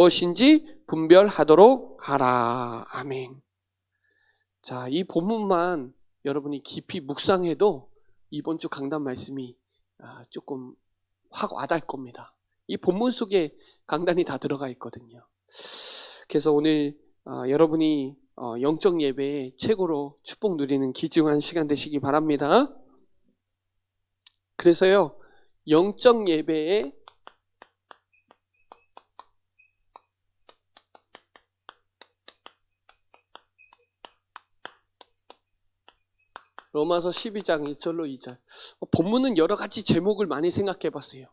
무엇인지 분별하도록 하라. 아멘. 자, 이 본문만 여러분이 깊이 묵상해도 이번 주 강단 말씀이 조금 확 와닿을 겁니다. 이 본문 속에 강단이 다 들어가 있거든요. 그래서 오늘 여러분이 영적 예배에 최고로 축복 누리는 귀중한 시간 되시기 바랍니다. 그래서요, 영적 예배에 로마서 12장 1절로 2절. 본문은 여러 가지 제목을 많이 생각해 봤어요.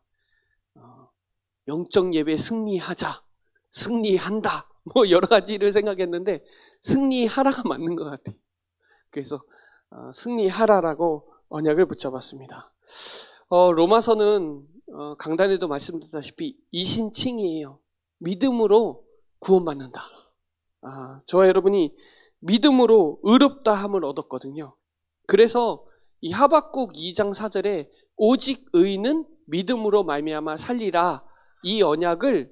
영적 예배 승리하자, 승리한다, 뭐 여러 가지를 생각했는데 승리하라가 맞는 것 같아요. 그래서 승리하라라고 언약을 붙잡았습니다. 로마서는 강단에도 말씀드렸다시피 이신칭이에요. 믿음으로 구원받는다. 저와 여러분이 믿음으로 의롭다함을 얻었거든요. 그래서 이 하박국 2장 4절에 오직 의인은 믿음으로 말미암아 살리라, 이 언약을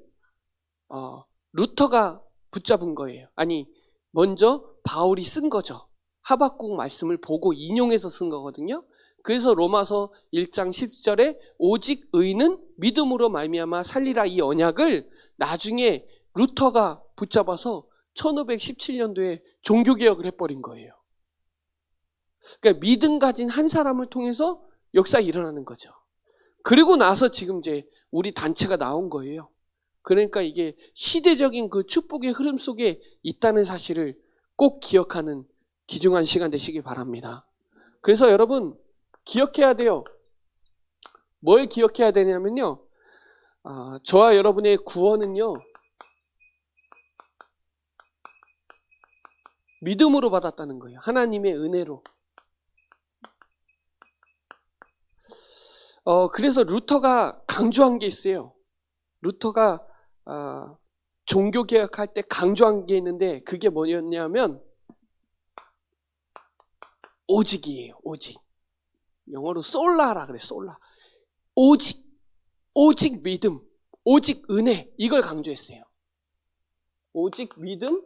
루터가 붙잡은 거예요. 아니, 먼저 바울이 쓴 거죠. 하박국 말씀을 보고 인용해서 쓴 거거든요. 그래서 로마서 1장 10절에 오직 의인은 믿음으로 말미암아 살리라, 이 언약을 나중에 루터가 붙잡아서 1517년도에 종교개혁을 해버린 거예요. 그러니까 믿음 가진 한 사람을 통해서 역사가 일어나는 거죠. 그리고 나서 지금 이제 우리 단체가 나온 거예요. 그러니까 이게 시대적인 그 축복의 흐름 속에 있다는 사실을 꼭 기억하는 귀중한 시간 되시기 바랍니다. 그래서 여러분 기억해야 돼요. 뭘 기억해야 되냐면요, 저와 여러분의 구원은요, 믿음으로 받았다는 거예요. 하나님의 은혜로. 그래서 루터가 강조한 게 있어요. 루터가 종교개혁할 때 강조한 게 있는데 그게 뭐였냐면 오직이에요. 오직. 영어로 솔라라 그래. 솔라. 오직 믿음, 오직 은혜, 이걸 강조했어요. 오직 믿음,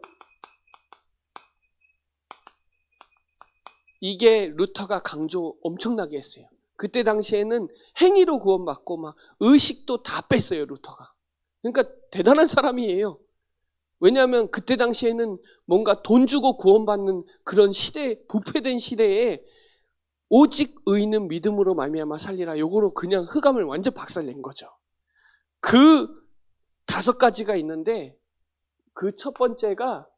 이게 루터가 강조 엄청나게 했어요. 그때 당시에는 행위로 구원받고 막 의식도 다 뺐어요, 루터가. 그러니까 대단한 사람이에요. 왜냐하면 그때 당시에는 뭔가 돈 주고 구원받는 그런 시대, 부패된 시대에 오직 의인은 믿음으로 말미암아 살리라, 요거로 그냥 흑암을 완전 박살낸 거죠. 그 5가지가 있는데 그 첫 번째가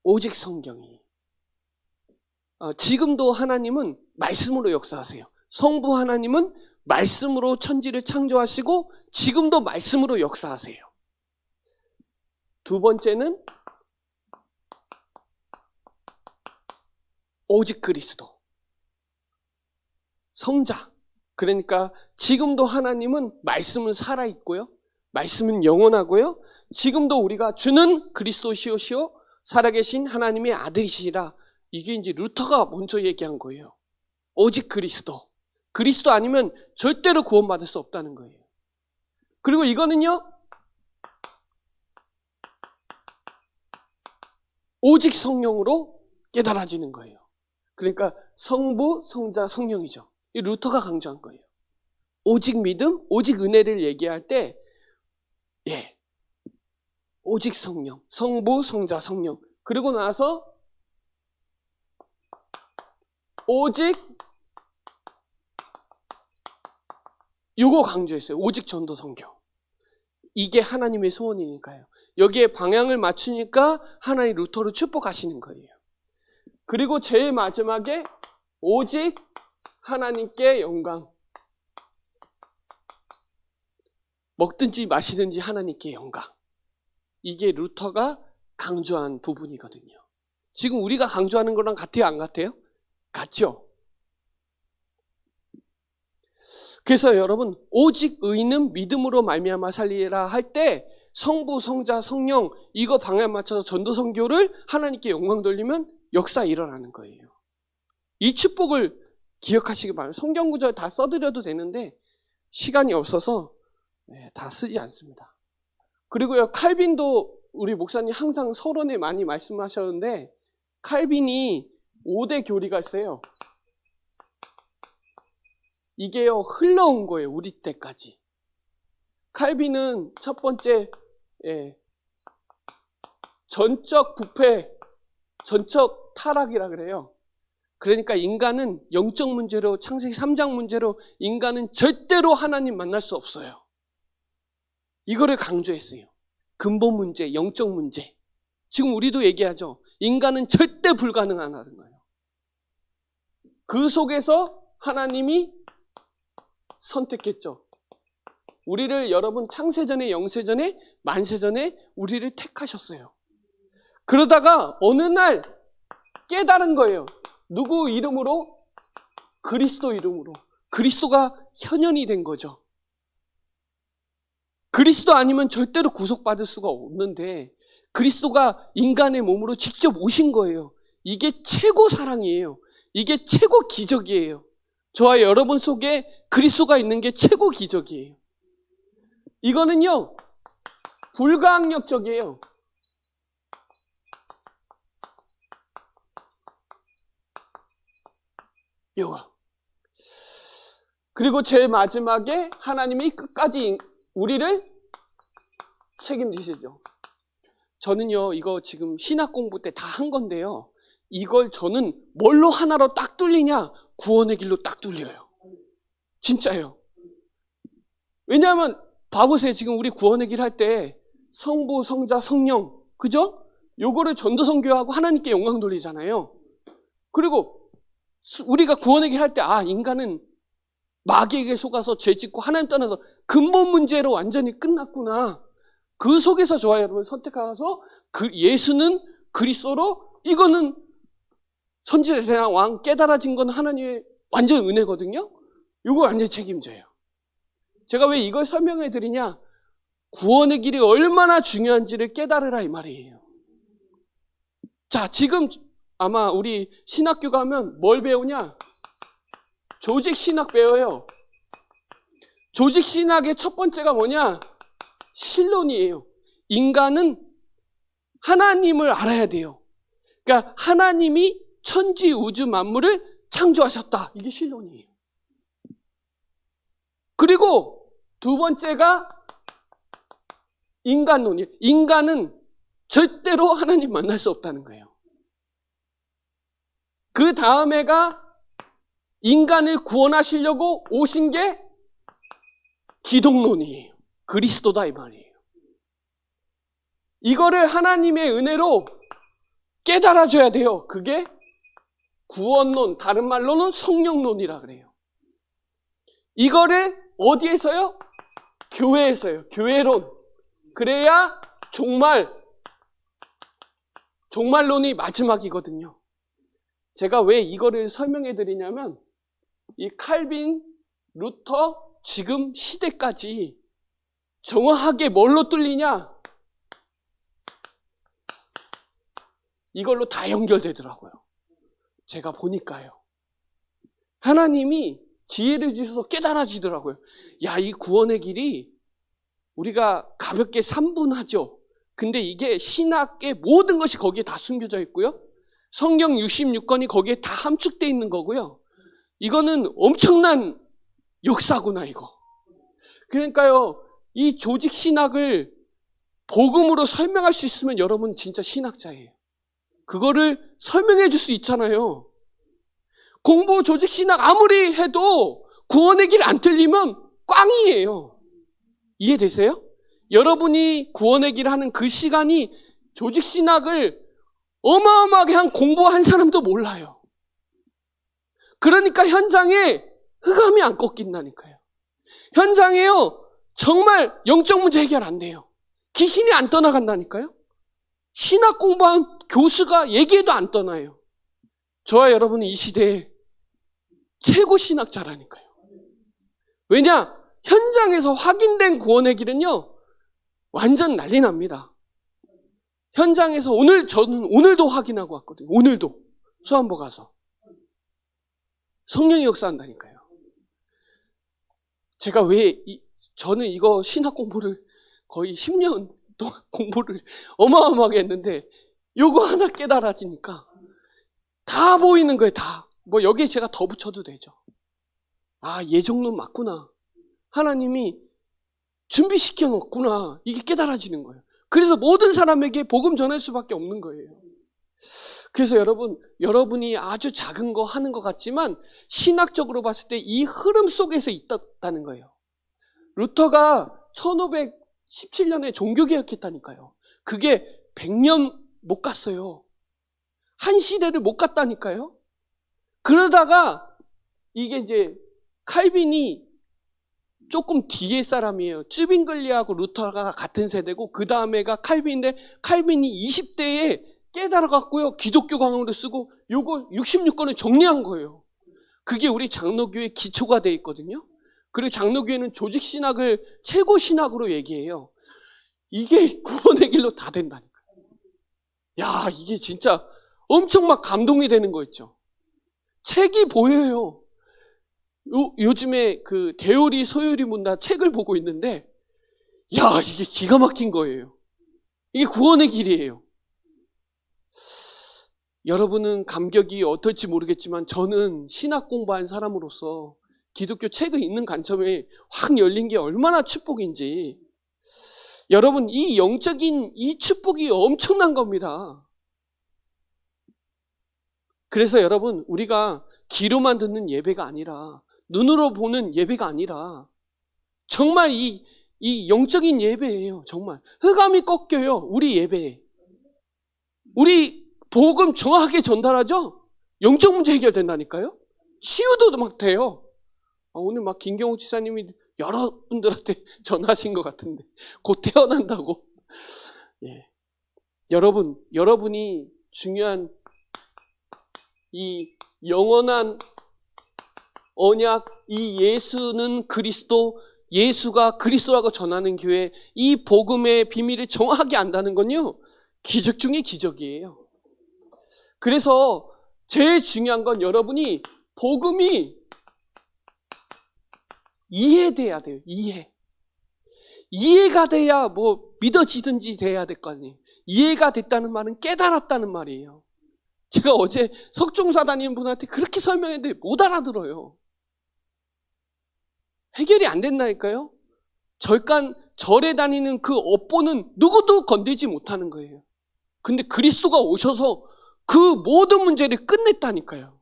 오직 성경이. 지금도 하나님은 말씀으로 역사하세요. 성부 하나님은 말씀으로 천지를 창조하시고 지금도 말씀으로 역사하세요. 두 번째는 오직 그리스도, 성자. 그러니까 지금도 하나님은 말씀은 살아있고요, 말씀은 영원하고요, 지금도 우리가 주는 그리스도시오시오 살아계신 하나님의 아들이시라. 이게 이제 루터가 먼저 얘기한 거예요. 오직 그리스도. 그리스도 아니면 절대로 구원받을 수 없다는 거예요. 그리고 이거는요, 오직 성령으로 깨달아지는 거예요. 그러니까 성부, 성자, 성령이죠. 이 루터가 강조한 거예요. 오직 믿음, 오직 은혜를 얘기할 때, 오직 성령, 성부, 성자, 성령. 그리고 나서 오직, 요거 강조했어요. 오직 전도 선교. 이게 하나님의 소원이니까요. 여기에 방향을 맞추니까 하나님 루터를 축복하시는 거예요. 그리고 제일 마지막에 오직 하나님께 영광. 먹든지 마시든지 하나님께 영광. 이게 루터가 강조한 부분이거든요. 지금 우리가 강조하는 거랑 같아요, 안 같아요? 같죠? 그래서 여러분, 오직 의인은 믿음으로 말미암아 살리라 할 때 성부, 성자, 성령, 이거 방향 맞춰서 전도 선교를 하나님께 영광 돌리면 역사 일어나는 거예요. 이 축복을 기억하시기 바랍니다. 성경 구절 다 써드려도 되는데 시간이 없어서 다 쓰지 않습니다. 그리고요, 칼빈도 우리 목사님 항상 서론에 많이 말씀하셨는데, 칼빈이 5대 교리가 있어요. 이게요, 흘러온 거예요, 우리 때까지. 칼빈은 첫 번째, 전적 부패, 전적 타락이라 그래요. 그러니까 인간은 영적 문제로, 창세기 3장 문제로 인간은 절대로 하나님 만날 수 없어요. 이거를 강조했어요. 근본 문제, 영적 문제. 지금 우리도 얘기하죠. 인간은 절대 불가능하다는 거예요. 그 속에서 하나님이 선택했죠. 우리를 여러분 창세전에, 영세전에, 만세전에 우리를 택하셨어요. 그러다가 어느 날 깨달은 거예요. 누구 이름으로? 그리스도 이름으로. 그리스도가 현현이 된 거죠. 그리스도 아니면 절대로 구속받을 수가 없는데 그리스도가 인간의 몸으로 직접 오신 거예요. 이게 최고 사랑이에요. 이게 최고 기적이에요. 저와 여러분 속에 그리스도가 있는 게 최고 기적이에요. 이거는요, 불가항력적이에요. 이거. 그리고 제일 마지막에 하나님이 끝까지 우리를 책임지시죠. 저는요, 이거 지금 신학 공부 때 다 한 건데요. 이걸 저는 뭘로 하나로 딱 뚫리냐? 구원의 길로 딱 뚫려요. 진짜요. 왜냐하면 봐보세요. 지금 우리 구원의 길 할 때 성부, 성자, 성령, 그죠? 요거를 전도선교하고 하나님께 영광 돌리잖아요. 그리고 우리가 구원의 길 할 때 인간은 마귀에게 속아서 죄 짓고 하나님 떠나서 근본 문제로 완전히 끝났구나. 그 속에서 저와 여러분 선택하셔서 예수는 그리스도로, 이거는 선지자대왕 왕 깨달아진 건 하나님의 완전 은혜거든요. 이거 완전히 책임져요. 제가 왜 이걸 설명해 드리냐? 구원의 길이 얼마나 중요한지를 깨달으라 이 말이에요. 자, 지금 아마 우리 신학교 가면 뭘 배우냐? 조직 신학 배워요. 조직 신학의 첫 번째가 뭐냐? 신론이에요. 인간은 하나님을 알아야 돼요. 그러니까 하나님이 천지 우주 만물을 창조하셨다. 이게 신론이에요. 그리고 두 번째가 인간론이에요. 인간은 절대로 하나님 만날 수 없다는 거예요. 그 다음에가 인간을 구원하시려고 오신 게 기독론이에요. 그리스도다 이 말이에요. 이거를 하나님의 은혜로 깨달아줘야 돼요. 그게 구원론, 다른 말로는 성령론이라 그래요. 이거를 어디에서요? 교회에서요. 교회론. 그래야 종말론이 마지막이거든요. 제가 왜 이거를 설명해 드리냐면 이 칼빈, 루터, 지금 시대까지 정확하게 뭘로 뚫리냐? 이걸로 다 연결되더라고요. 제가 보니까요. 하나님이 지혜를 주셔서 깨달아지더라고요. 야, 이 구원의 길이 우리가 가볍게 3분하죠. 근데 이게 신학의 모든 것이 거기에 다 숨겨져 있고요. 성경 66권이 거기에 다 함축되어 있는 거고요. 이거는 엄청난 역사구나, 이거. 그러니까요, 이 조직 신학을 복음으로 설명할 수 있으면 여러분 진짜 신학자예요. 그거를 설명해 줄 수 있잖아요. 공부 조직 신학 아무리 해도 구원의 길 안 틀리면 꽝이에요. 이해되세요? 여러분이 구원의 길을 하는 그 시간이 조직 신학을 어마어마하게 공부한 사람도 몰라요. 그러니까 현장에 흑암이 안 꺾인다니까요. 현장에요, 정말 영적 문제 해결 안 돼요. 귀신이 안 떠나간다니까요. 신학 공부한 교수가 얘기해도 안 떠나요. 저와 여러분은 이 시대에 최고 신학자라니까요. 왜냐? 현장에서 확인된 구원의 길은요, 완전 난리 납니다. 현장에서 저는 오늘도 확인하고 왔거든요. 오늘도. 수안보 가서. 성령이 역사한다니까요. 제가 왜 저는 이거 신학 공부를 거의 10년 동안 공부를 어마어마하게 했는데 요거 하나 깨달아지니까 다 보이는 거예요. 다. 뭐 여기에 제가 더 붙여도 되죠. 아, 예정론 맞구나. 하나님이 준비시켜 놓구나. 이게 깨달아지는 거예요. 그래서 모든 사람에게 복음 전할 수밖에 없는 거예요. 그래서 여러분이 아주 작은 거 하는 것 같지만 신학적으로 봤을 때 이 흐름 속에서 있다는 거예요. 루터가 1517년에 종교개혁했다니까요. 그게 100년 못 갔어요. 한 시대를 못 갔다니까요. 그러다가 이게 이제 칼빈이 조금 뒤에 사람이에요. 쯔빙글리하고 루터가 같은 세대고 그 다음에가 칼빈인데 칼빈이 20대에 깨달아갖고요. 기독교 강론을 쓰고 요거 66권을 정리한 거예요. 그게 우리 장로교의 기초가 돼 있거든요. 그리고 장로교회는 조직신학을 최고 신학으로 얘기해요. 이게 구원의 길로 다 된다니까요. 야, 이게 진짜 엄청 막 감동이 되는 거 있죠. 책이 보여요. 요즘에 그 대요리 소요리 문화 책을 보고 있는데 야, 이게 기가 막힌 거예요. 이게 구원의 길이에요. 여러분은 감격이 어떨지 모르겠지만 저는 신학 공부한 사람으로서 기독교 책을 읽는 관점에 확 열린 게 얼마나 축복인지. 여러분, 이 영적인 이 축복이 엄청난 겁니다. 그래서 여러분, 우리가 귀로만 듣는 예배가 아니라 눈으로 보는 예배가 아니라 정말 이 영적인 예배예요. 정말 흑암이 꺾여요. 우리 예배에. 우리 복음 정확하게 전달하죠? 영적 문제 해결된다니까요. 치유도 막 돼요. 오늘 막 김경호 지사님이 여러분들한테 전하신 것 같은데 곧 태어난다고. 예. 여러분이 중요한 이 영원한 언약, 이 예수는 그리스도, 예수가 그리스도라고 전하는 교회, 이 복음의 비밀을 정확하게 안다는 건요, 기적 중에 기적이에요. 그래서 제일 중요한 건 여러분이 복음이 이해돼야 돼요. 이해가 돼야 뭐 믿어지든지 돼야 될 거 아니에요. 이해가 됐다는 말은 깨달았다는 말이에요. 제가 어제 석종사 다니는 분한테 그렇게 설명했는데 못 알아들어요. 해결이 안 된다니까요. 절에 다니는 그 업보는 누구도 건들지 못하는 거예요. 근데 그리스도가 오셔서 그 모든 문제를 끝냈다니까요.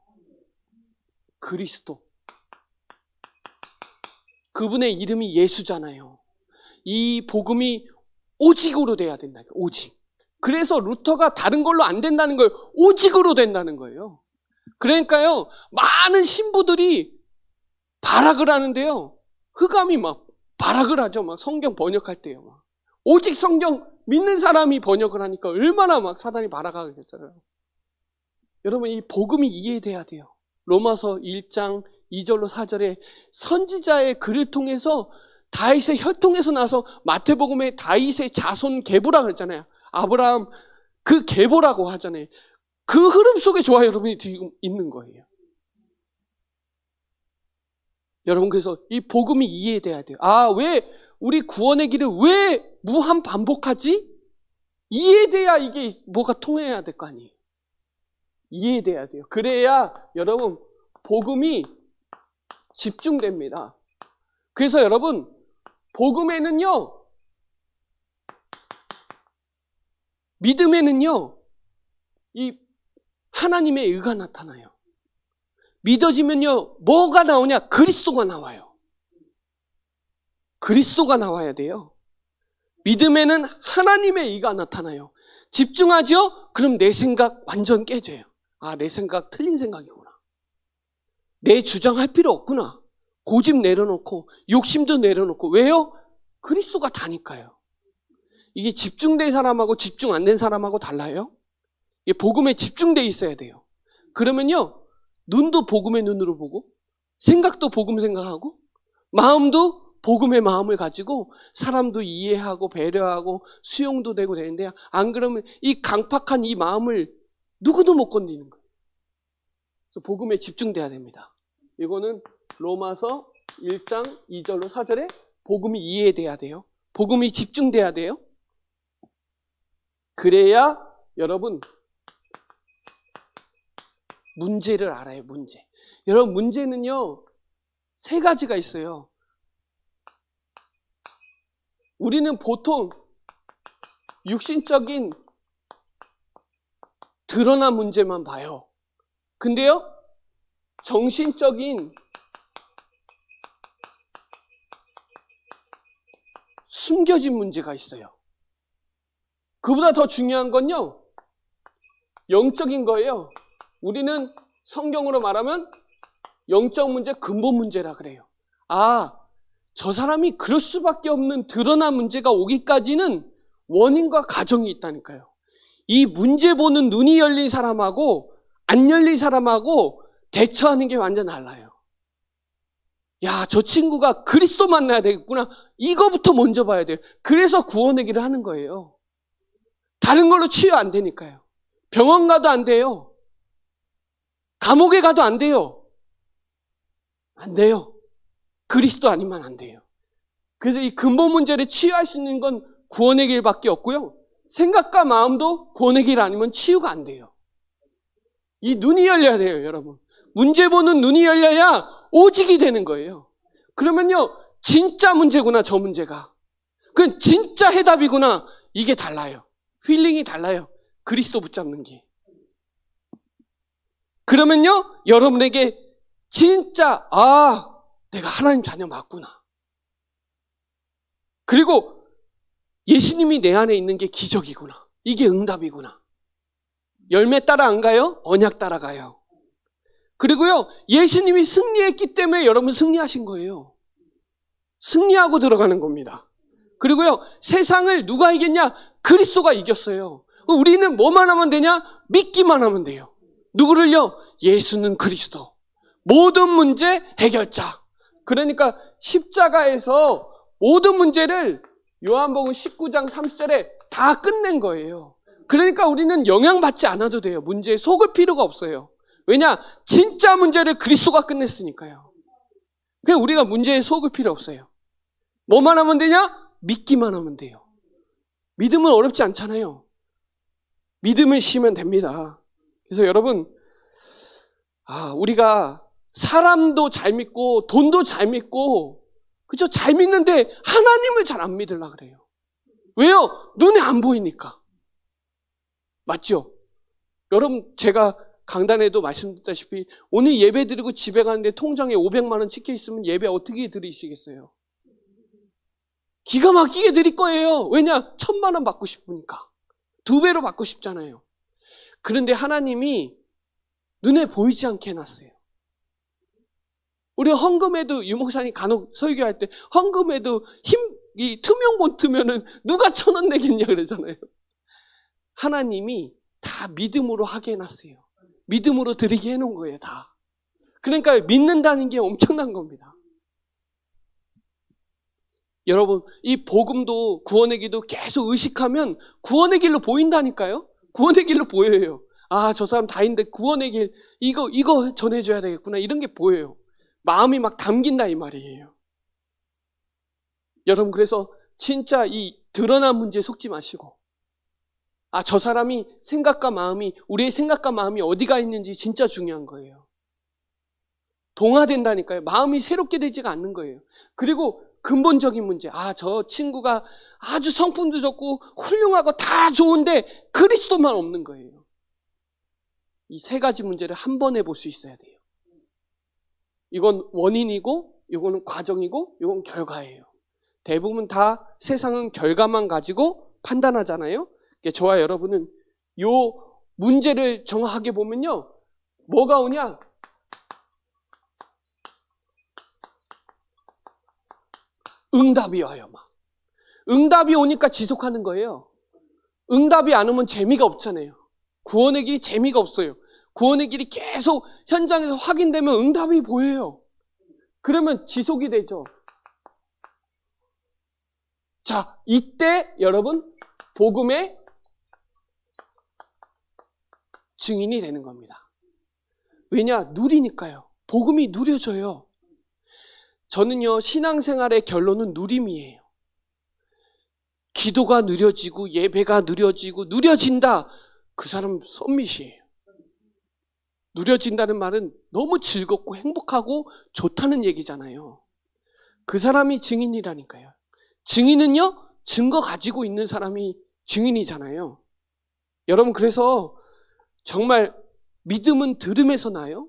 그리스도. 그분의 이름이 예수잖아요. 이 복음이 오직으로 돼야 된다니까요. 오직. 그래서 루터가 다른 걸로 안 된다는 거예요. 오직으로 된다는 거예요. 그러니까요, 많은 신부들이 발악을 하는데요. 흑암이 막 발악을 하죠. 막 성경 번역할 때요. 막. 오직 성경 믿는 사람이 번역을 하니까 얼마나 막 사단이 발악하겠어요. 여러분, 이 복음이 이해돼야 돼요. 로마서 1장 2절로 4절에 선지자의 글을 통해서 다윗의 혈통에서 나서 마태복음에 다윗의 자손 계보라고 했잖아요. 아브라함 그 계보라고 하잖아요. 그 흐름 속에 저와 여러분이 지금 있는 거예요. 여러분, 그래서 이 복음이 이해돼야 돼요. 아, 왜 우리 구원의 길을 왜 무한 반복하지? 이해돼야 이게 뭐가 통해야 될 거 아니에요. 이해돼야 돼요. 그래야 여러분 복음이 집중됩니다. 그래서 여러분 복음에는요, 믿음에는요, 이 하나님의 의가 나타나요. 믿어지면요, 뭐가 나오냐? 그리스도가 나와요. 그리스도가 나와야 돼요. 믿음에는 하나님의 의가 나타나요. 집중하죠? 그럼 내 생각 완전 깨져요. 아, 내 생각 틀린 생각이구나. 내 주장할 필요 없구나. 고집 내려놓고 욕심도 내려놓고. 왜요? 그리스도가 다니까요. 이게 집중된 사람하고 집중 안 된 사람하고 달라요. 이게 복음에 집중돼 있어야 돼요. 그러면요, 눈도 복음의 눈으로 보고 생각도 복음 생각하고 마음도 복음의 마음을 가지고 사람도 이해하고 배려하고 수용도 되고 되는데, 안 그러면 이 강팍한 이 마음을 누구도 못 건드리는 거예요. 그래서 복음에 집중돼야 됩니다. 이거는 로마서 1장 2절로 4절의 복음이 이해돼야 돼요. 복음이 집중돼야 돼요. 그래야 여러분 문제를 알아요. 문제. 여러분 문제는요 3가지가 있어요. 우리는 보통 육신적인 드러난 문제만 봐요. 근데요 정신적인 숨겨진 문제가 있어요. 그보다 더 중요한 건요 영적인 거예요. 우리는 성경으로 말하면 영적 문제, 근본 문제라 그래요. 저 사람이 그럴 수밖에 없는 드러난 문제가 오기까지는 원인과 과정이 있다니까요. 이 문제 보는 눈이 열린 사람하고 안 열린 사람하고 대처하는 게 완전 달라요. 야, 저 친구가 그리스도 만나야 되겠구나. 이거부터 먼저 봐야 돼요. 그래서 구원의 길을 하는 거예요. 다른 걸로 치유 안 되니까요. 병원 가도 안 돼요. 감옥에 가도 안 돼요. 안 돼요. 그리스도 아니면 안 돼요. 그래서 이 근본 문제를 치유할 수 있는 건 구원의 길밖에 없고요. 생각과 마음도 구원의 길 아니면 치유가 안 돼요. 이 눈이 열려야 돼요, 여러분. 문제 보는 눈이 열려야 오직이 되는 거예요. 그러면요, 진짜 문제구나, 저 문제가. 그건 진짜 해답이구나. 이게 달라요. 힐링이 달라요. 그리스도 붙잡는 게. 그러면요, 여러분에게 진짜, 내가 하나님 자녀 맞구나. 그리고 예수님이 내 안에 있는 게 기적이구나. 이게 응답이구나. 열매 따라 안 가요? 언약 따라가요. 그리고요, 예수님이 승리했기 때문에 여러분 승리하신 거예요. 승리하고 들어가는 겁니다. 그리고요, 세상을 누가 이겼냐? 그리스도가 이겼어요. 우리는 뭐만 하면 되냐? 믿기만 하면 돼요. 누구를요? 예수는 그리스도. 모든 문제 해결자. 그러니까 십자가에서 모든 문제를 요한복음 19장 30절에 다 끝낸 거예요. 그러니까 우리는 영향받지 않아도 돼요. 문제에 속을 필요가 없어요. 왜냐? 진짜 문제를 그리스도가 끝냈으니까요. 그냥 우리가 문제에 속을 필요 없어요. 뭐만 하면 되냐? 믿기만 하면 돼요. 믿음은 어렵지 않잖아요. 믿음을 심으면 됩니다. 그래서 여러분, 우리가 사람도 잘 믿고 돈도 잘 믿고 그죠? 잘 믿는데 하나님을 잘 안 믿으려고 그래요. 왜요? 눈에 안 보이니까. 맞죠? 여러분, 제가 강단에도 말씀드렸다시피 오늘 예배 드리고 집에 가는데 통장에 500만 원 찍혀 있으면 예배 어떻게 드리시겠어요? 기가 막히게 드릴 거예요. 왜냐? 1000만 원 받고 싶으니까. 2배로 받고 싶잖아요. 그런데 하나님이 눈에 보이지 않게 해놨어요. 우리 헌금에도 유목사님 간혹 설교할 때 헌금에도 이 투명본 트면은 누가 1000원 내겠냐 그러잖아요. 하나님이 다 믿음으로 하게 해놨어요. 믿음으로 드리게 해놓은 거예요, 다. 그러니까 믿는다는 게 엄청난 겁니다. 여러분, 이 복음도 구원의 길도 계속 의식하면 구원의 길로 보인다니까요. 구원의 길로 보여요. 저 사람 다인데 구원의 길 이거 전해줘야 되겠구나 이런 게 보여요. 마음이 막 담긴다 이 말이에요. 여러분, 그래서 진짜 이 드러난 문제에 속지 마시고 저 사람이 생각과 마음이 우리의 생각과 마음이 어디가 있는지 진짜 중요한 거예요. 동화된다니까요. 마음이 새롭게 되지가 않는 거예요. 그리고 근본적인 문제. 저 친구가 아주 성품도 좋고 훌륭하고 다 좋은데 그리스도만 없는 거예요. 이 3가지 문제를 한 번에 볼 수 있어야 돼요. 이건 원인이고 이거는 과정이고 이건 결과예요. 대부분 다 세상은 결과만 가지고 판단하잖아요. 저와 여러분은 이 문제를 정확하게 보면요. 뭐가 오냐? 응답이 와요. 막. 응답이 오니까 지속하는 거예요. 응답이 안 오면 재미가 없잖아요. 구원의 길이 재미가 없어요. 구원의 길이 계속 현장에서 확인되면 응답이 보여요. 그러면 지속이 되죠. 자, 이때 여러분 복음의 증인이 되는 겁니다. 왜냐? 누리니까요. 복음이 누려져요. 저는요, 신앙생활의 결론은 누림이에요. 기도가 느려지고 예배가 느려지고 느려진다. 그 사람 썸밋이에요. 느려진다는 말은 너무 즐겁고 행복하고 좋다는 얘기잖아요. 그 사람이 증인이라니까요. 증인은요, 증거 가지고 있는 사람이 증인이잖아요. 여러분, 그래서 정말 믿음은 들음에서 나요.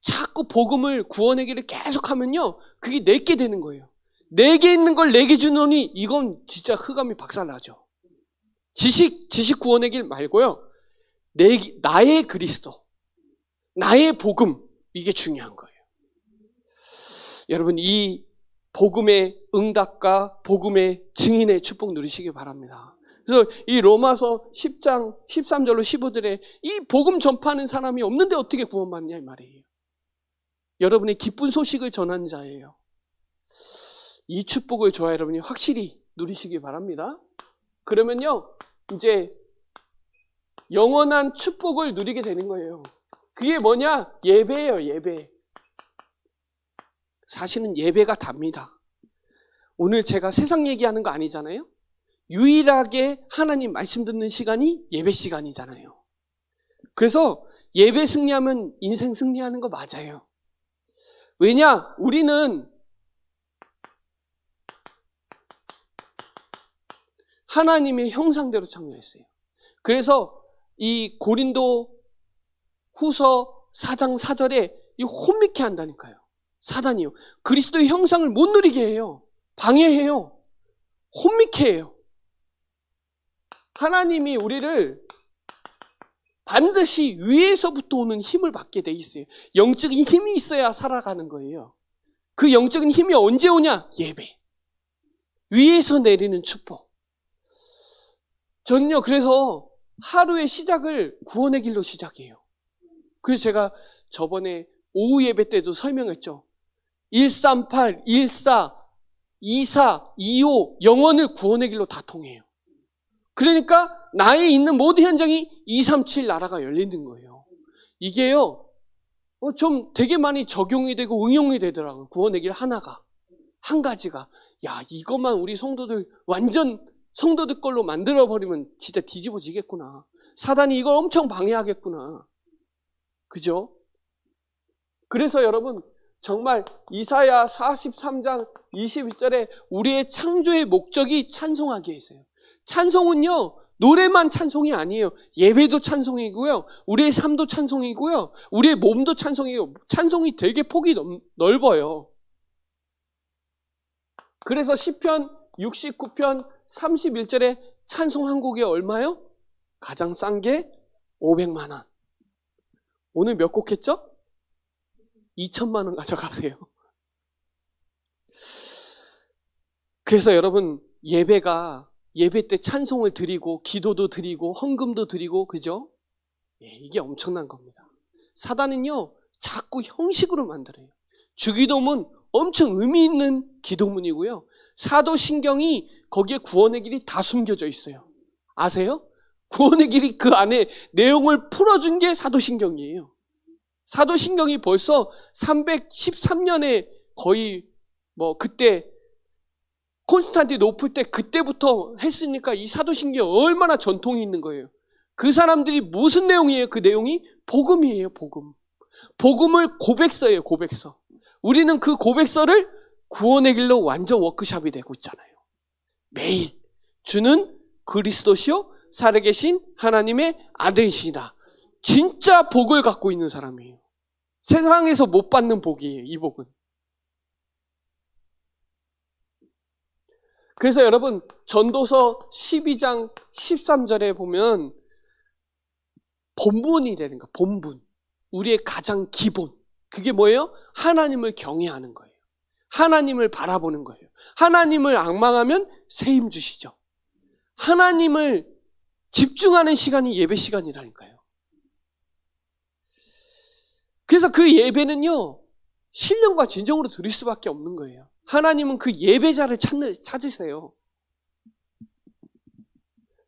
자꾸 복음을, 구원의 길을 계속하면요, 그게 내게 되는 거예요. 내게 있는 걸 내게 주노니 이건 진짜 흑암이 박살나죠. 지식 구원의 길 말고요, 나의 그리스도, 나의 복음, 이게 중요한 거예요. 여러분, 이 복음의 응답과 복음의 증인의 축복 누리시기 바랍니다. 그래서 이 로마서 10장 13절로 15절에 이 복음 전파하는 사람이 없는데 어떻게 구원받냐 이 말이에요. 여러분이 기쁜 소식을 전하는 자예요. 이 축복을 저와 여러분이 확실히 누리시기 바랍니다. 그러면요, 이제 영원한 축복을 누리게 되는 거예요. 그게 뭐냐? 예배예요, 예배. 사실은 예배가 답니다. 오늘 제가 세상 얘기하는 거 아니잖아요. 유일하게 하나님 말씀 듣는 시간이 예배 시간이잖아요. 그래서 예배 승리하면 인생 승리하는 거 맞아요. 왜냐? 우리는 하나님의 형상대로 창조했어요. 그래서 이 고린도 후서 4장 4절에 이 혼미케 한다니까요. 사단이요. 그리스도의 형상을 못 누리게 해요. 방해해요. 혼미케 해요. 하나님이 우리를 반드시 위에서부터 오는 힘을 받게 돼 있어요. 영적인 힘이 있어야 살아가는 거예요. 그 영적인 힘이 언제 오냐? 예배. 위에서 내리는 축복. 저는요, 그래서 하루의 시작을 구원의 길로 시작해요. 그래서 제가 저번에 오후 예배 때도 설명했죠. 138, 14, 24, 25 영혼을 구원의 길로 다 통해요. 그러니까 나에 있는 모든 현장이 237 나라가 열리는 거예요. 이게요, 좀 되게 많이 적용이 되고 응용이 되더라고요. 구원의 길 하나가, 한 가지가. 야, 이것만 우리 성도들 완전 성도들 걸로 만들어버리면 진짜 뒤집어지겠구나. 사단이 이걸 엄청 방해하겠구나. 그죠? 그래서 여러분, 정말 이사야 43장 21절에 우리의 창조의 목적이 찬송하게 해서요. 찬송은요, 노래만 찬송이 아니에요. 예배도 찬송이고요. 우리의 삶도 찬송이고요. 우리의 몸도 찬송이고, 찬송이 되게 폭이 넓어요. 그래서 시편 69편 31절에 찬송 한 곡이 얼마요? 가장 싼 게 500만 원. 오늘 몇 곡 했죠? 2천만 원 가져가세요. 그래서 여러분, 예배 때 찬송을 드리고 기도도 드리고 헌금도 드리고, 그죠? 이게 엄청난 겁니다. 사단은요, 자꾸 형식으로 만들어요. 주기도문 엄청 의미 있는 기도문이고요. 사도신경이 거기에 구원의 길이 다 숨겨져 있어요. 아세요? 구원의 길이 그 안에 내용을 풀어준 게 사도신경이에요. 사도신경이 벌써 313년에 거의 그때 콘스탄티노플 때 그때부터 했으니까 이 사도신경이 얼마나 전통이 있는 거예요. 그 사람들이 무슨 내용이에요? 그 내용이 복음이에요, 복음. 복음을 고백서예요, 고백서. 우리는 그 고백서를 구원의 길로 완전 워크숍이 되고 있잖아요. 매일 주는 그리스도시요 살아계신 하나님의 아들이시다. 진짜 복을 갖고 있는 사람이에요. 세상에서 못 받는 복이에요, 이 복은. 그래서 여러분, 전도서 12장 13절에 보면 본분이라는 거, 본분. 우리의 가장 기본. 그게 뭐예요? 하나님을 경외하는 거예요. 하나님을 바라보는 거예요. 하나님을 앙망하면 새 힘 주시죠. 하나님을 집중하는 시간이 예배 시간이라니까요. 그래서 그 예배는요, 신령과 진정으로 드릴 수밖에 없는 거예요. 하나님은 그 예배자를 찾으세요.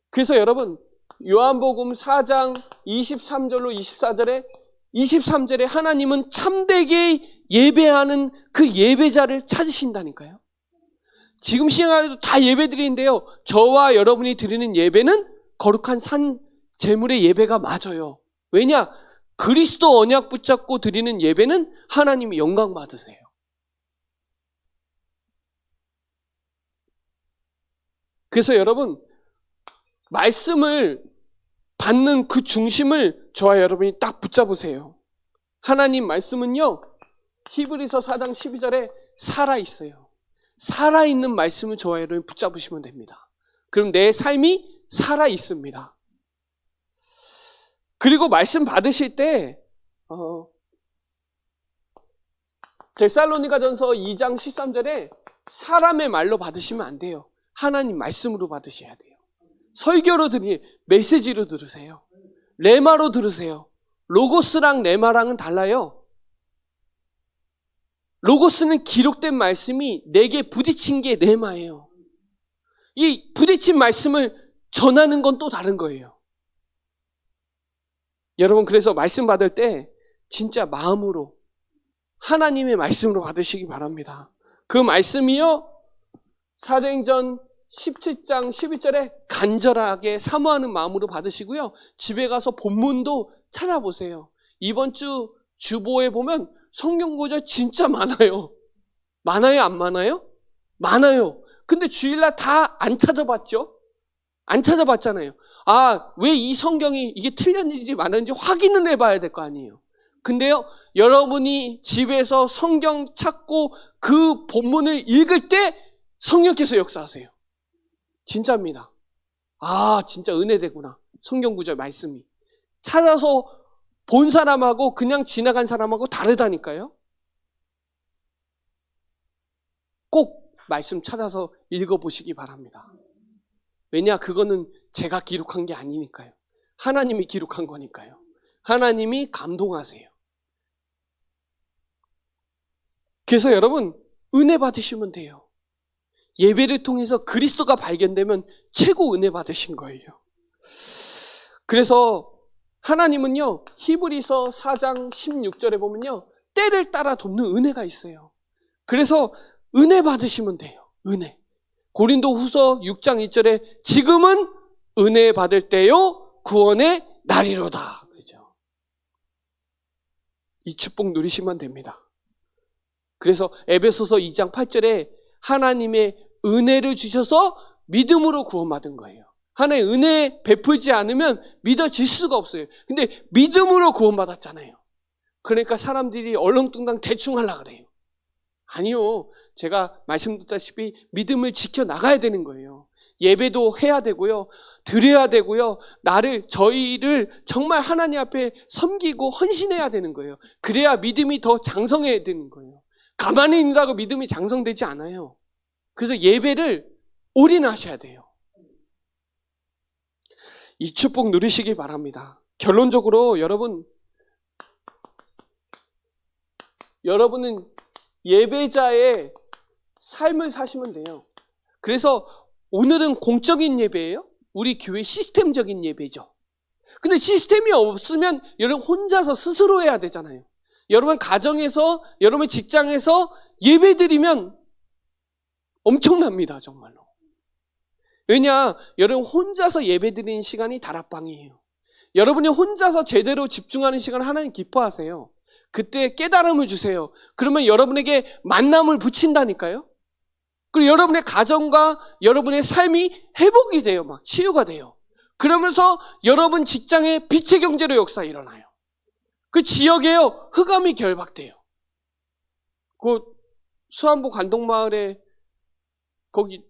그래서 여러분, 요한복음 4장 23절로 24절에 23절에 하나님은 참되게 예배하는 그 예배자를 찾으신다니까요. 지금 시간에도 다 예배드리는데요. 저와 여러분이 드리는 예배는 거룩한 산 제물의 예배가 맞아요. 왜냐? 그리스도 언약 붙잡고 드리는 예배는 하나님이 영광 받으세요. 그래서 여러분, 말씀을 받는 그 중심을 저와 여러분이 딱 붙잡으세요. 하나님 말씀은요, 히브리서 4장 12절에 살아있어요. 살아있는 말씀을 저와 여러분이 붙잡으시면 됩니다. 그럼 내 삶이 살아있습니다. 그리고 말씀 받으실 때 데살로니가전서 2장 13절에 사람의 말로 받으시면 안 돼요. 하나님 말씀으로 받으셔야 돼요. 설교로 메시지로 들으세요. 레마로 들으세요. 로고스랑 레마랑은 달라요. 로고스는 기록된 말씀이 내게 부딪힌 게 레마예요. 이 부딪힌 말씀을 전하는 건 또 다른 거예요. 여러분, 그래서 말씀 받을 때 진짜 마음으로 하나님의 말씀으로 받으시기 바랍니다. 그 말씀이요, 사도행전 17장 12절에 간절하게 사모하는 마음으로 받으시고요. 집에 가서 본문도 찾아보세요. 이번 주 주보에 보면 성경 구절 진짜 많아요. 많아요, 안 많아요? 많아요. 근데 주일날 다 안 찾아봤죠? 안 찾아봤잖아요. 아, 왜 이 성경이 이게 틀렸는지 많은지 확인을 해봐야 될 거 아니에요. 근데요, 여러분이 집에서 성경 찾고 그 본문을 읽을 때 성령께서 역사하세요. 진짜입니다. 아, 진짜 은혜되구나. 성경 구절 말씀이. 찾아서 본 사람하고 그냥 지나간 사람하고 다르다니까요. 꼭 말씀 찾아서 읽어보시기 바랍니다. 왜냐? 그거는 제가 기록한 게 아니니까요. 하나님이 기록한 거니까요. 하나님이 감동하세요. 그래서 여러분, 은혜 받으시면 돼요. 예배를 통해서 그리스도가 발견되면 최고 은혜 받으신 거예요. 그래서 하나님은요, 히브리서 4장 16절에 보면요, 때를 따라 돕는 은혜가 있어요. 그래서 은혜 받으시면 돼요. 은혜. 고린도 후서 6장 2절에 지금은 은혜 받을 때요, 구원의 날이로다. 그렇죠? 이 축복 누리시면 됩니다. 그래서 에베소서 2장 8절에 하나님의 은혜를 주셔서 믿음으로 구원받은 거예요. 하나의 은혜 베풀지 않으면 믿어질 수가 없어요. 근데 믿음으로 구원받았잖아요. 그러니까 사람들이 얼렁뚱땅 대충 하려고 그래요. 아니요. 제가 말씀드렸다시피 믿음을 지켜나가야 되는 거예요. 예배도 해야 되고요. 드려야 되고요. 저희를 정말 하나님 앞에 섬기고 헌신해야 되는 거예요. 그래야 믿음이 더 장성해야 되는 거예요. 가만히 있는다고 믿음이 장성되지 않아요. 그래서 예배를 올인하셔야 돼요. 이 축복 누리시기 바랍니다. 결론적으로 여러분은 예배자의 삶을 사시면 돼요. 그래서 오늘은 공적인 예배예요. 우리 교회 시스템적인 예배죠. 근데 시스템이 없으면 여러분 혼자서 스스로 해야 되잖아요. 여러분 가정에서, 여러분 직장에서 예배드리면 엄청납니다, 정말로. 왜냐, 여러분 혼자서 예배드리는 시간이 다락방이에요. 여러분이 혼자서 제대로 집중하는 시간을 하나님 기뻐하세요. 그때 깨달음을 주세요. 그러면 여러분에게 만남을 붙인다니까요. 그리고 여러분의 가정과 여러분의 삶이 회복이 돼요. 막 치유가 돼요. 그러면서 여러분 직장에 빛의 경제로 역사 일어나요. 그 지역에요, 흑암이 결박돼요. 그 수안보 관동마을에 거기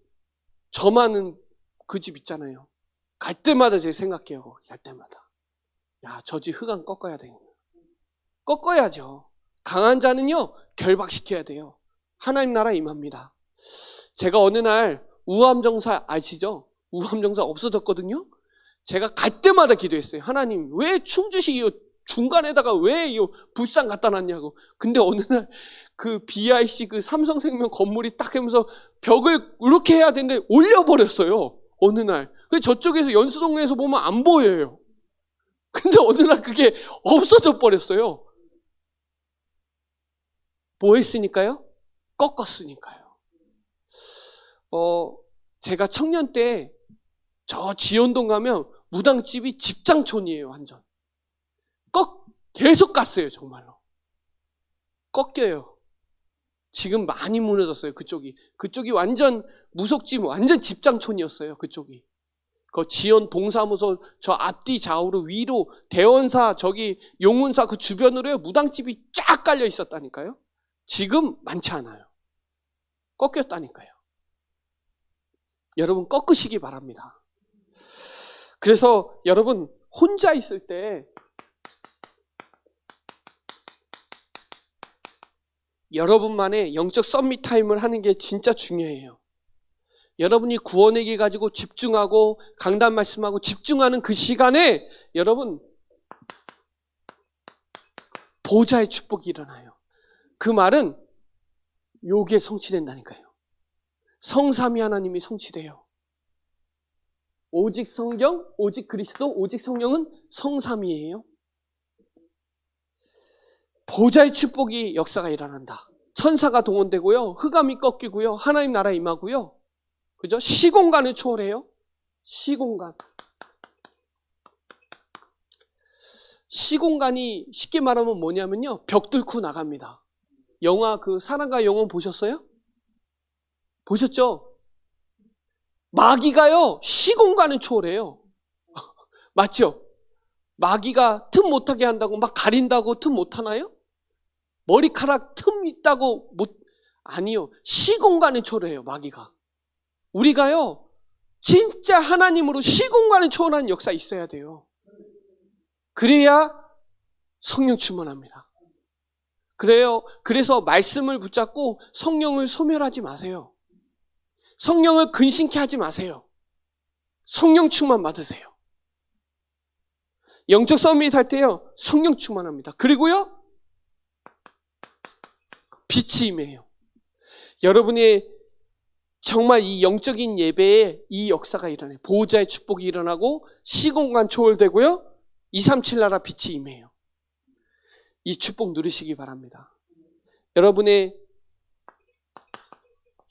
저 많은 그 집 있잖아요. 갈 때마다 제가 생각해요. 거기 갈 때마다. 야, 저 집 흑암 꺾어야 되겠네. 꺾어야죠. 강한 자는요, 결박시켜야 돼요. 하나님 나라 임합니다. 제가 어느 날 우암정사 아시죠? 우암정사 없어졌거든요. 제가 갈 때마다 기도했어요. 하나님, 왜 충주시 중간에다가 왜 이 불상 갖다 놨냐고. 근데 어느 날 그 BIC 그 삼성생명 건물이 딱 하면서 벽을 이렇게 해야 되는데 올려버렸어요. 어느 날. 저쪽에서 연수동네에서 보면 안 보여요. 근데 어느 날 그게 없어져 버렸어요. 뭐 했으니까요? 꺾었으니까요. 제가 청년 때 저 지연동 가면 무당집이 집장촌이에요, 완전. 계속 갔어요, 정말로. 꺾여요. 지금 많이 무너졌어요, 그쪽이. 그쪽이 완전 무속집, 완전 집장촌이었어요, 그쪽이. 그 지연 동사무소 저 앞뒤 좌우로 위로 대원사 저기 용운사 그 주변으로요 무당집이 쫙 깔려 있었다니까요. 지금 많지 않아요. 꺾였다니까요. 여러분 꺾으시기 바랍니다. 그래서 여러분 혼자 있을 때 여러분만의 영적 썸밋 타임을 하는 게 진짜 중요해요. 여러분이 구원의 길 가지고 집중하고 강단 말씀하고 집중하는 그 시간에 여러분 보좌의 축복이 일어나요. 그 말은 요게 성취된다니까요. 성삼위 하나님이 성취돼요. 오직 성경, 오직 그리스도, 오직 성령은 성삼위예요. 보좌의 축복이 역사가 일어난다. 천사가 동원되고요. 흑암이 꺾이고요. 하나님 나라 임하고요. 그죠? 시공간을 초월해요. 시공간. 시공간이 쉽게 말하면 뭐냐면요. 벽 뚫고 나갑니다. 영화 그 사랑과 영혼 보셨어요? 보셨죠? 마귀가요. 시공간을 초월해요. 맞죠? 마귀가 틈 못하게 한다고 막 가린다고 틈 못하나요? 머리카락 틈 있다고 아니요. 시공간을 초월해요. 마귀가. 우리가요, 진짜 하나님으로 시공간을 초월하는 역사 있어야 돼요. 그래야 성령 충만합니다. 그래서 말씀을 붙잡고 성령을 소멸하지 마세요. 성령을 근심케 하지 마세요. 성령 충만 받으세요. 영적 서밋 할 때요, 성령 충만합니다. 그리고요, 빛이 임해요. 여러분의 정말 이 영적인 예배에 이 역사가 일어나요. 보호자의 축복이 일어나고 시공간 초월되고요. 237 나라 빛이 임해요. 이 축복 누리시기 바랍니다. 여러분의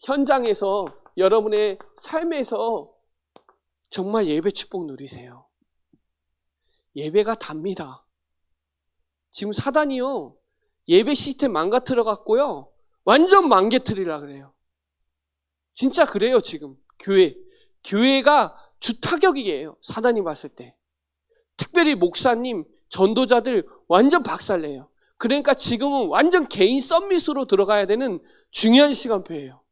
현장에서 여러분의 삶에서 정말 예배 축복 누리세요. 예배가 답니다. 지금 사단이요. 예배 시스템 망가뜨려 갖고요. 완전 망개틀이라 그래요. 진짜 그래요, 지금. 교회가 주타격이에요. 사단이 봤을 때. 특별히 목사님, 전도자들 완전 박살내요. 그러니까 지금은 완전 개인 썸밋으로 들어가야 되는 중요한 시간표예요.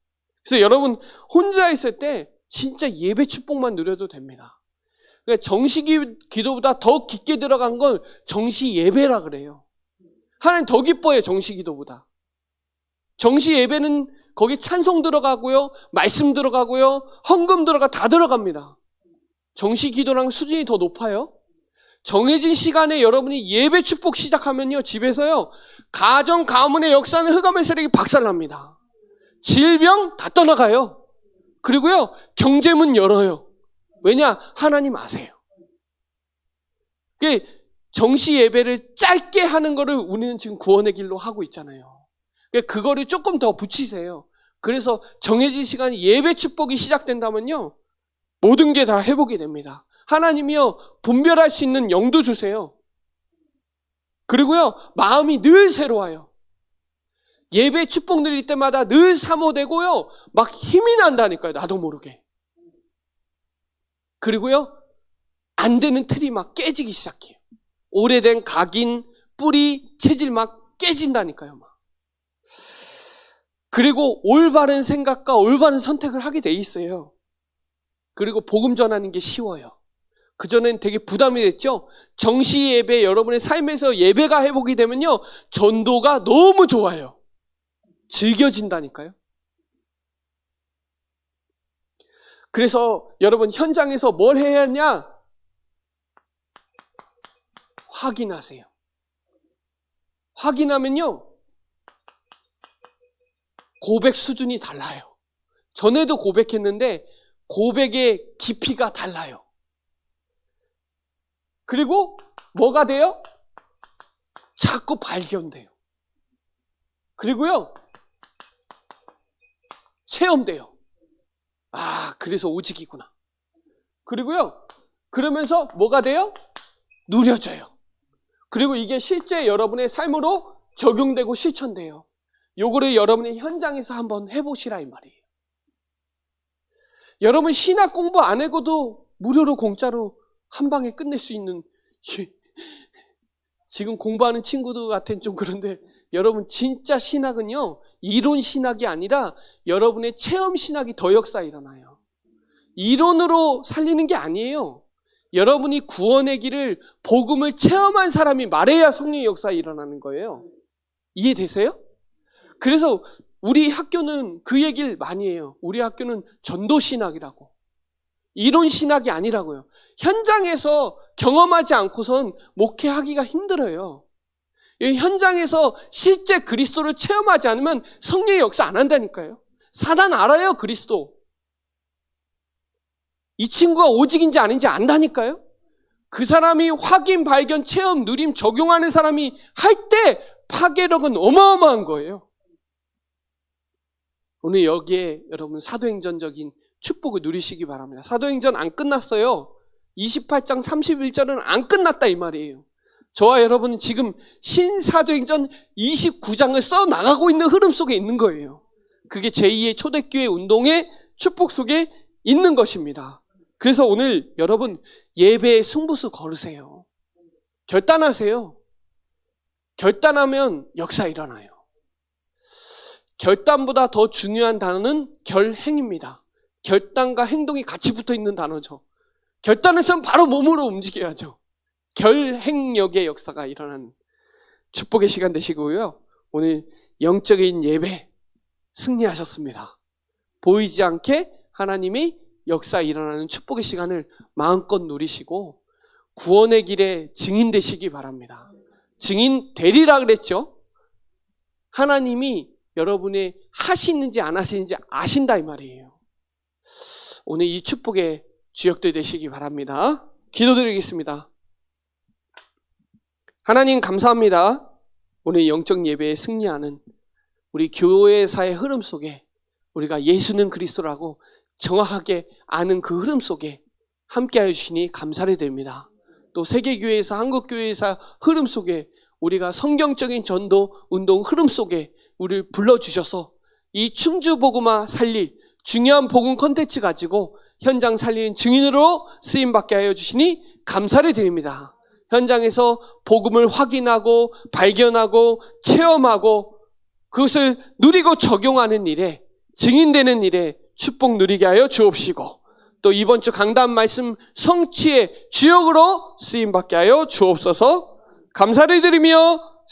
그래서 여러분 혼자 있을 때 진짜 예배 축복만 누려도 됩니다. 그러니까 정시 기도보다 더 깊게 들어간 건 정시 예배라 그래요. 하나님 더 기뻐해요, 정시 기도보다. 정시 예배는 거기 찬송 들어가고요, 말씀 들어가고요, 헌금 다 들어갑니다. 정시 기도랑 수준이 더 높아요. 정해진 시간에 여러분이 예배 축복 시작하면요, 집에서요, 가정, 가문의 역사는 흑암의 세력이 박살납니다. 질병 다 떠나가요. 그리고요, 경제문 열어요. 왜냐? 하나님 아세요. 정시 예배를 짧게 하는 거를 우리는 지금 구원의 길로 하고 있잖아요. 그거를 조금 더 붙이세요. 그래서 정해진 시간에 예배 축복이 시작된다면요, 모든 게 다 회복이 됩니다. 하나님이요, 분별할 수 있는 영도 주세요. 그리고요, 마음이 늘 새로워요. 예배 축복 누릴 때마다 늘 사모되고요, 막 힘이 난다니까요, 나도 모르게. 그리고요, 안 되는 틀이 막 깨지기 시작해요. 오래된 각인, 뿌리, 체질 막 깨진다니까요, 막. 그리고 올바른 생각과 올바른 선택을 하게 돼 있어요. 그리고 복음 전하는 게 쉬워요. 그전엔 되게 부담이 됐죠? 정시 예배, 여러분의 삶에서 예배가 회복이 되면요, 전도가 너무 좋아요. 즐겨진다니까요. 그래서 여러분 현장에서 뭘 해야 하냐? 확인하세요. 확인하면요, 고백 수준이 달라요. 전에도 고백했는데 고백의 깊이가 달라요. 그리고 뭐가 돼요? 자꾸 발견돼요. 그리고요, 체험돼요. 그래서 오직이구나. 그리고요, 그러면서 뭐가 돼요? 누려져요. 그리고 이게 실제 여러분의 삶으로 적용되고 실천돼요. 요거를 여러분의 현장에서 한번 해보시라 이 말이에요. 여러분 신학 공부 안 해고도 무료로 공짜로 한 방에 끝낼 수 있는, 지금 공부하는 친구들한테는 좀 그런데, 여러분 진짜 신학은요, 이론 신학이 아니라 여러분의 체험 신학이 더 역사에 일어나요. 이론으로 살리는 게 아니에요. 여러분이 구원의 길을, 복음을 체험한 사람이 말해야 성령의 역사에 일어나는 거예요. 이해되세요? 그래서 우리 학교는 그 얘기를 많이 해요. 우리 학교는 전도신학이라고. 이론신학이 아니라고요. 현장에서 경험하지 않고선 목회하기가 힘들어요. 현장에서 실제 그리스도를 체험하지 않으면 성령의 역사 안 한다니까요. 사단 알아요, 그리스도. 이 친구가 오직인지 아닌지 안다니까요. 그 사람이 확인, 발견, 체험, 누림, 적용하는 사람이 할 때 파괴력은 어마어마한 거예요. 오늘 여기에 여러분 사도행전적인 축복을 누리시기 바랍니다. 사도행전 안 끝났어요. 28장 31절은 안 끝났다 이 말이에요. 저와 여러분은 지금 신사도행전 29장을 써나가고 있는 흐름 속에 있는 거예요. 그게 제2의 초대교회 운동의 축복 속에 있는 것입니다. 그래서 오늘 여러분 예배의 승부수 걸으세요. 결단하세요. 결단하면 역사 일어나요. 결단보다 더 중요한 단어는 결행입니다. 결단과 행동이 같이 붙어 있는 단어죠. 결단했으면 바로 몸으로 움직여야죠. 결행력의 역사가 일어나는 축복의 시간 되시고요. 오늘 영적인 예배 승리하셨습니다. 보이지 않게 하나님이 역사에 일어나는 축복의 시간을 마음껏 누리시고 구원의 길에 증인 되시기 바랍니다. 증인 되리라 그랬죠. 하나님이 여러분이 하시는지 안 하시는지 아신다 이 말이에요. 오늘 이 축복의 주역들 되시기 바랍니다. 기도드리겠습니다. 하나님 감사합니다. 오늘 영적 예배에 승리하는 우리 교회사의 흐름 속에 우리가 예수는 그리스도라고 정확하게 아는 그 흐름 속에 함께하여 주시니 감사를 드립니다. 또 세계교회에서 한국교회에서 흐름 속에 우리가 성경적인 전도 운동 흐름 속에 우리를 불러주셔서 이 충주복음화 살릴 중요한 복음 콘텐츠 가지고 현장 살리는 증인으로 쓰임받게 하여 주시니 감사를 드립니다. 현장에서 복음을 확인하고 발견하고 체험하고 그것을 누리고 적용하는 일에 증인되는 일에 축복 누리게 하여 주옵시고 또 이번 주 강단 말씀 성취의 주역으로 쓰임받게 하여 주옵소서. 감사를 드리며